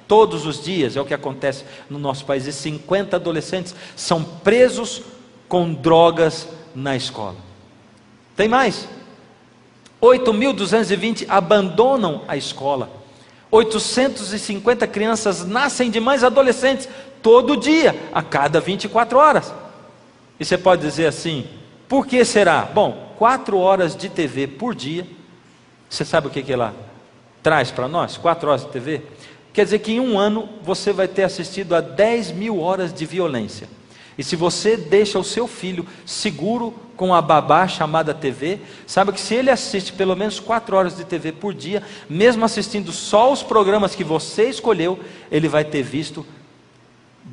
todos os dias, é o que acontece no nosso país. E 50 adolescentes são presos com drogas na escola. Tem mais: 8.220 abandonam a escola. 850 crianças nascem de mães adolescentes todo dia, a cada 24 horas. E você pode dizer assim: por que será? Bom, 4 horas de TV por dia. Você sabe o que ela traz para nós? 4 horas de TV quer dizer que em um ano você vai ter assistido a 10.000 horas de violência. E se você deixa o seu filho seguro com a babá chamada TV, sabe que se ele assiste pelo menos 4 horas de TV por dia, mesmo assistindo só os programas que você escolheu, ele vai ter visto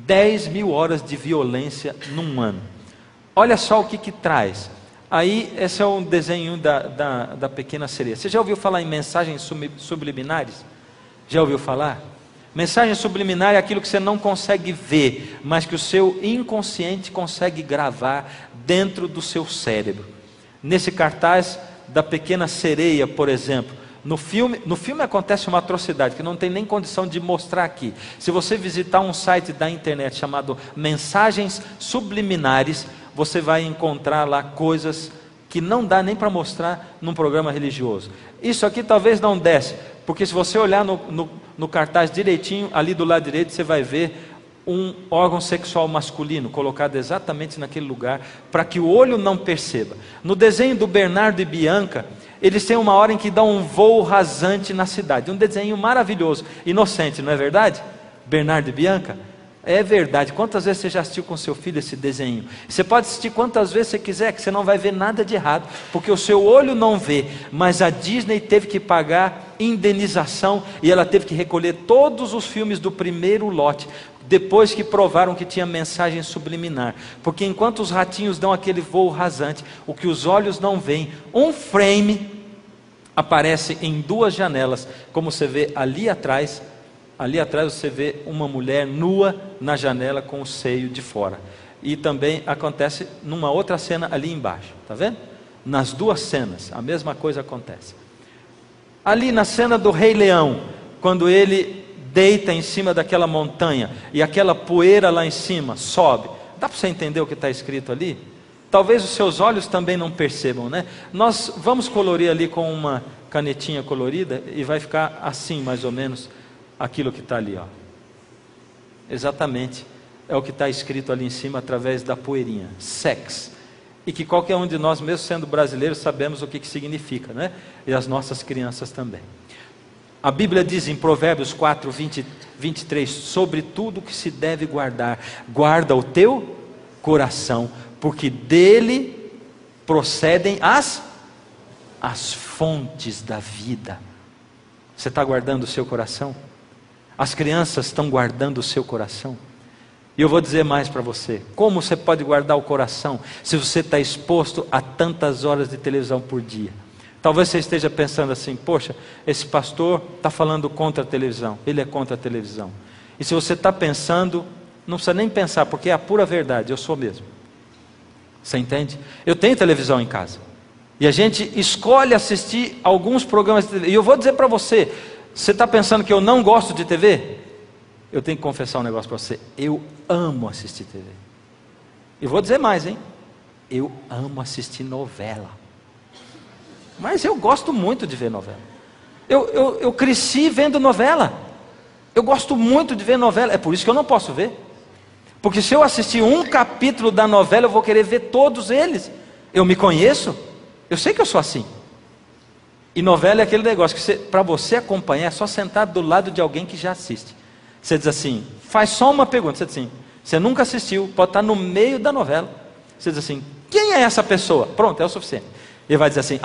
10.000 horas de violência num ano. Olha só o que traz. Aí, esse é um desenho da Pequena Sereia. Você já ouviu falar em mensagens subliminares? Já ouviu falar? Mensagem subliminar é aquilo que você não consegue ver, mas que o seu inconsciente consegue gravar dentro do seu cérebro. Nesse cartaz da Pequena Sereia, por exemplo, no filme acontece uma atrocidade que não tem nem condição de mostrar aqui. Se você visitar um site da internet chamado Mensagens Subliminares, você vai encontrar lá coisas que não dá nem para mostrar num programa religioso. Isso aqui talvez não desse, porque se você olhar no cartaz direitinho, ali do lado direito, você vai ver um órgão sexual masculino colocado exatamente naquele lugar, para que o olho não perceba. No desenho do Bernardo e Bianca, eles têm uma hora em que dá um voo rasante na cidade. Um desenho maravilhoso, inocente, não é verdade? Bernardo e Bianca? É verdade. Quantas vezes você já assistiu com seu filho esse desenho? Você pode assistir quantas vezes você quiser, que você não vai ver nada de errado, porque o seu olho não vê. Mas a Disney teve que pagar indenização, e ela teve que recolher todos os filmes do primeiro lote, depois que provaram que tinha mensagem subliminar. Porque enquanto os ratinhos dão aquele voo rasante, o que os olhos não veem, um frame aparece em 2 janelas, como você vê ali atrás. Ali atrás você vê uma mulher nua na janela com o seio de fora. E também acontece numa outra cena ali embaixo, está vendo? Nas 2 cenas, a mesma coisa acontece. Ali na cena do Rei Leão, quando ele deita em cima daquela montanha, e aquela poeira lá em cima sobe, dá para você entender o que está escrito ali? Talvez os seus olhos também não percebam, né? Nós vamos colorir ali com uma canetinha colorida, e vai ficar assim mais ou menos, aquilo que está ali, ó. Exatamente, é o que está escrito ali em cima através da poeirinha, sex, e que qualquer um de nós, mesmo sendo brasileiros, sabemos o que significa, né? E as nossas crianças também. A Bíblia diz em Provérbios 4, 23, sobre tudo que se deve guardar, guarda o teu coração, porque dele procedem as fontes da vida. Você está guardando o seu coração? As crianças estão guardando o seu coração? E eu vou dizer mais para você: como você pode guardar o coração se você está exposto a tantas horas de televisão por dia? Talvez você esteja pensando assim: poxa, esse pastor está falando contra a televisão. Ele é contra a televisão. E se você está pensando, não precisa nem pensar, porque é a pura verdade, eu sou mesmo. Você entende? Eu tenho televisão em casa, e a gente escolhe assistir alguns programas de televisão. E eu vou dizer para você: você está pensando que eu não gosto de TV? Eu tenho que confessar um negócio para você: eu amo assistir TV. E vou dizer mais, hein? Eu amo assistir novela. Mas eu gosto muito de ver novela. Eu cresci vendo novela. Eu gosto muito de ver novela. É por isso que eu não posso ver. Porque se eu assistir um capítulo da novela, eu vou querer ver todos eles. Eu me conheço. Eu sei que eu sou assim. E novela é aquele negócio que para você acompanhar é só sentar do lado de alguém que já assiste. Você diz assim, faz só uma pergunta. Você diz assim, você nunca assistiu, pode estar no meio da novela. Você diz assim, quem é essa pessoa? Pronto, é o suficiente. Ele vai dizer assim,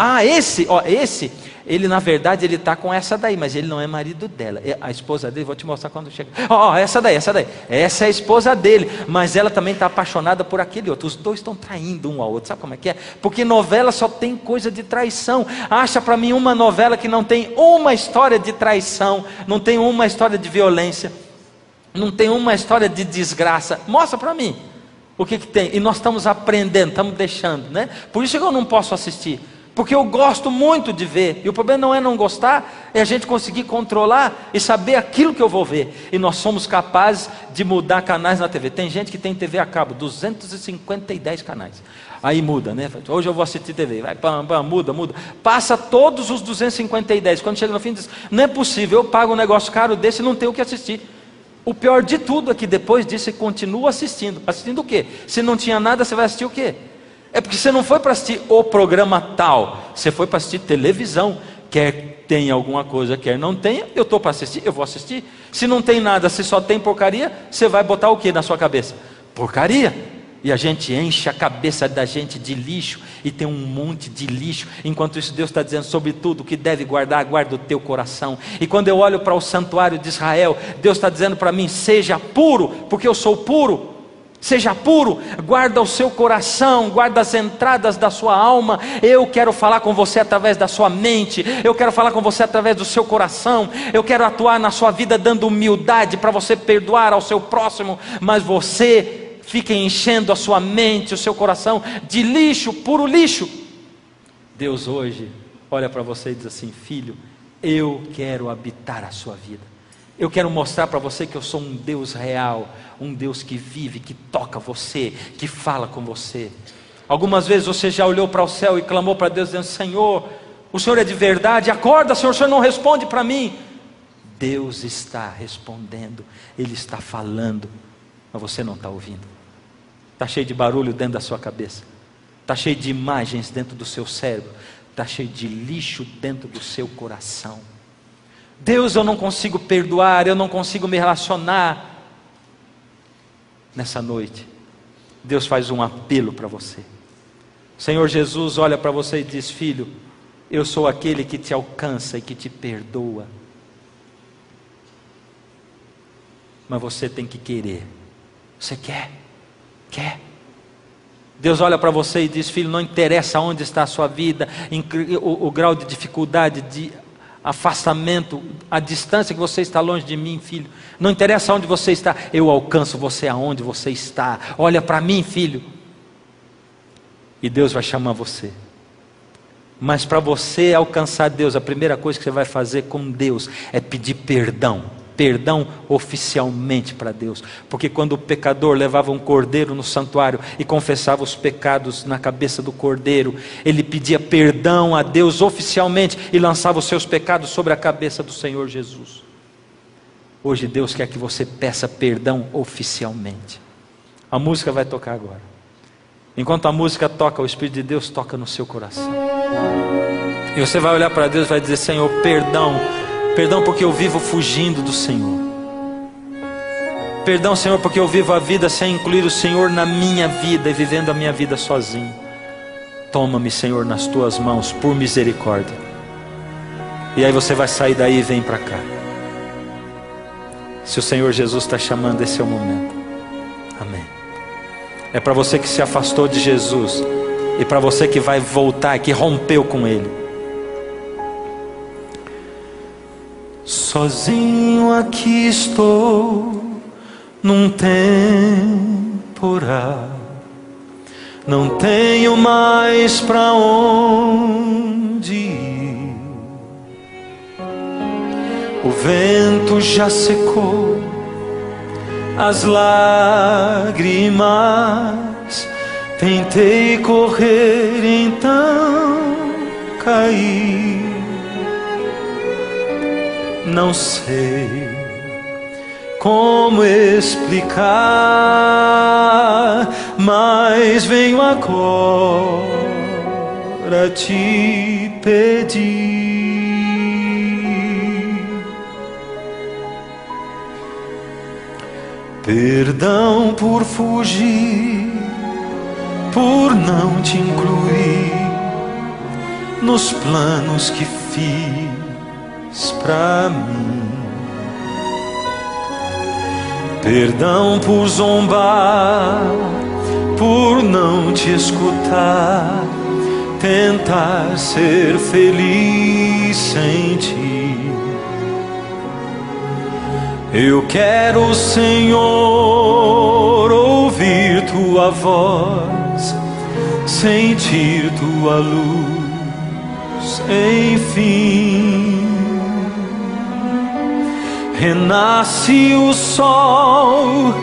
esse, ele na verdade ele está com essa daí, mas ele não é marido dela. A esposa dele, vou te mostrar quando chega. Essa daí. Essa é a esposa dele, mas ela também está apaixonada por aquele outro. Os dois estão traindo um ao outro, sabe como é que é? Porque novela só tem coisa de traição. Acha para mim uma novela que não tem uma história de traição, não tem uma história de violência, não tem uma história de desgraça. Mostra para mim. O que tem? E nós estamos aprendendo, estamos deixando, né? Por isso que eu não posso assistir, porque eu gosto muito de ver. E o problema não é não gostar, é a gente conseguir controlar e saber aquilo que eu vou ver. E nós somos capazes de mudar canais na TV. Tem gente que tem TV a cabo, 250 canais. Aí muda, né? Hoje eu vou assistir TV, vai, muda. Passa todos os 250. Quando chega no fim diz, não é possível, eu pago um negócio caro desse e não tenho o que assistir. O pior de tudo é que depois disso você continua assistindo. Assistindo o quê? Se não tinha nada, você vai assistir o quê? É porque você não foi para assistir o programa tal, você foi para assistir televisão. Quer tenha alguma coisa, quer não tenha, eu estou para assistir, eu vou assistir. Se não tem nada, se só tem porcaria, você vai botar o que na sua cabeça? Porcaria. E a gente enche a cabeça da gente de lixo, e tem um monte de lixo. Enquanto isso, Deus está dizendo: sobre tudo que deve guardar, guarda o teu coração. E quando eu olho para o santuário de Israel, Deus está dizendo para mim: seja puro, porque eu sou puro. Seja puro, guarda o seu coração, guarda as entradas da sua alma. Eu quero falar com você através da sua mente, eu quero falar com você através do seu coração. Eu quero atuar na sua vida dando humildade para você perdoar ao seu próximo, mas você fica enchendo a sua mente, o seu coração de lixo, puro lixo. Deus hoje olha para você e diz assim: filho, eu quero habitar a sua vida. Eu quero mostrar para você que eu sou um Deus real, um Deus que vive, que toca você, que fala com você. Algumas vezes você já olhou para o céu e clamou para Deus dizendo: Senhor, o Senhor é de verdade, acorda Senhor, o Senhor não responde para mim. Deus está respondendo, Ele está falando, mas você não está ouvindo. Está cheio de barulho dentro da sua cabeça, está cheio de imagens dentro do seu cérebro, está cheio de lixo dentro do seu coração. Deus, eu não consigo perdoar, eu não consigo me relacionar. Nessa noite, Deus faz um apelo para você. O Senhor Jesus olha para você e diz: filho, eu sou aquele que te alcança e que te perdoa. Mas você tem que querer. Você quer? Quer? Deus olha para você e diz: filho, não interessa onde está a sua vida, o grau de dificuldade, de afastamento, a distância que você está longe de mim, filho, não interessa onde você está, eu alcanço você aonde você está. Olha para mim, filho. E Deus vai chamar você. Mas para você alcançar Deus, a primeira coisa que você vai fazer com Deus é pedir perdão. Perdão oficialmente para Deus. Porque quando o pecador levava um cordeiro no santuário e confessava os pecados na cabeça do cordeiro, ele pedia perdão a Deus oficialmente e lançava os seus pecados sobre a cabeça do Senhor Jesus. Hoje Deus quer que você peça perdão oficialmente. A música vai tocar agora. Enquanto a música toca, o Espírito de Deus toca no seu coração. E você vai olhar para Deus e vai dizer: Senhor, perdão. Perdão porque eu vivo fugindo do Senhor. Perdão, Senhor, porque eu vivo a vida sem incluir o Senhor na minha vida e vivendo a minha vida sozinho. Toma-me, Senhor, nas tuas mãos, por misericórdia. E aí você vai sair daí e vem para cá. Se o Senhor Jesus está chamando, esse é o momento. Amém. É para você que se afastou de Jesus e para você que vai voltar, que rompeu com Ele. Sozinho aqui estou num temporal, não tenho mais para onde ir. O vento já secou as lágrimas, tentei correr, então caí. Não sei como explicar, mas venho agora te pedir perdão por fugir, por não te incluir nos planos que fiz pra mim. Perdão por zombar, por não te escutar, tentar ser feliz sem ti. Eu quero, Senhor, ouvir tua voz, sentir tua luz, enfim. Renasce o sol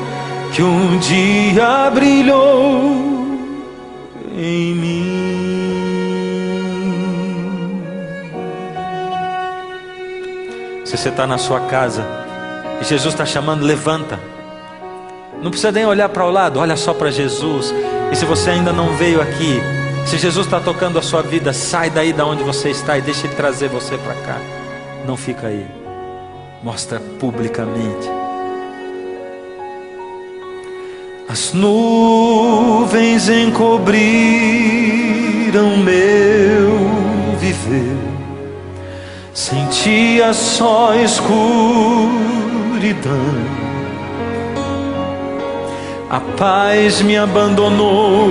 que um dia brilhou em mim. Se você está na sua casa e Jesus está chamando, levanta. Não precisa nem olhar para o lado, olha só para Jesus. E se você ainda não veio aqui, se Jesus está tocando a sua vida, sai daí da onde você está e deixa Ele trazer você para cá. Não fica aí. Mostra publicamente. As nuvens encobriram meu viver, sentia só escuridão. A paz me abandonou,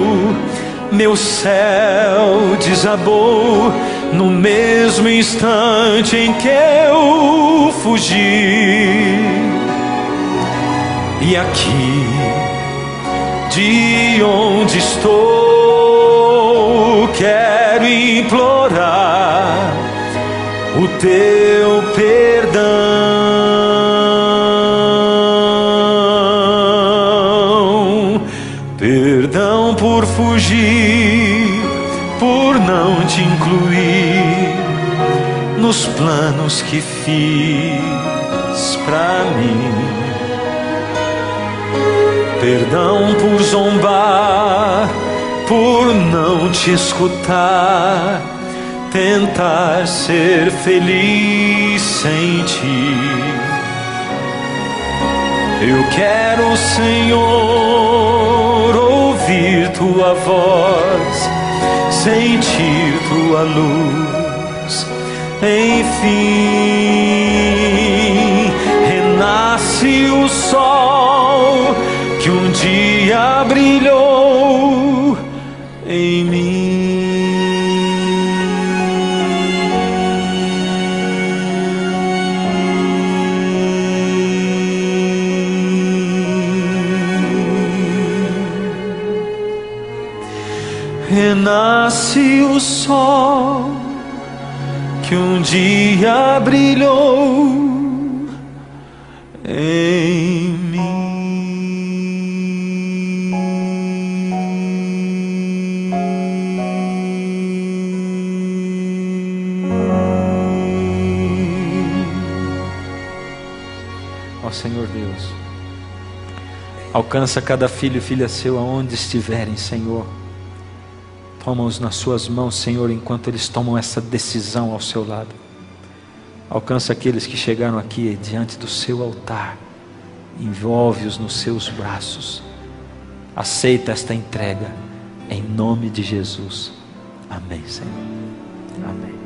meu céu desabou no mesmo instante em que eu fugi. E aqui, de onde estou, quero implorar o teu perdão. Perdão por fugir, por não te incluir nos planos que fiz pra mim. Perdão por zombar, por não te escutar, tentar ser feliz sem ti. Eu quero, Senhor, ouvir tua voz, sentir tua luz. Enfim, renasce o sol que um dia brilhou em mim. Renasce o sol que um dia brilhou em mim. Ó Senhor Deus, alcança cada filho e filha seu aonde estiverem, Senhor. Toma-os nas suas mãos, Senhor, enquanto eles tomam essa decisão ao seu lado. Alcança aqueles que chegaram aqui diante do seu altar. Envolve-os nos seus braços. Aceita esta entrega, em nome de Jesus. Amém, Senhor. Amém.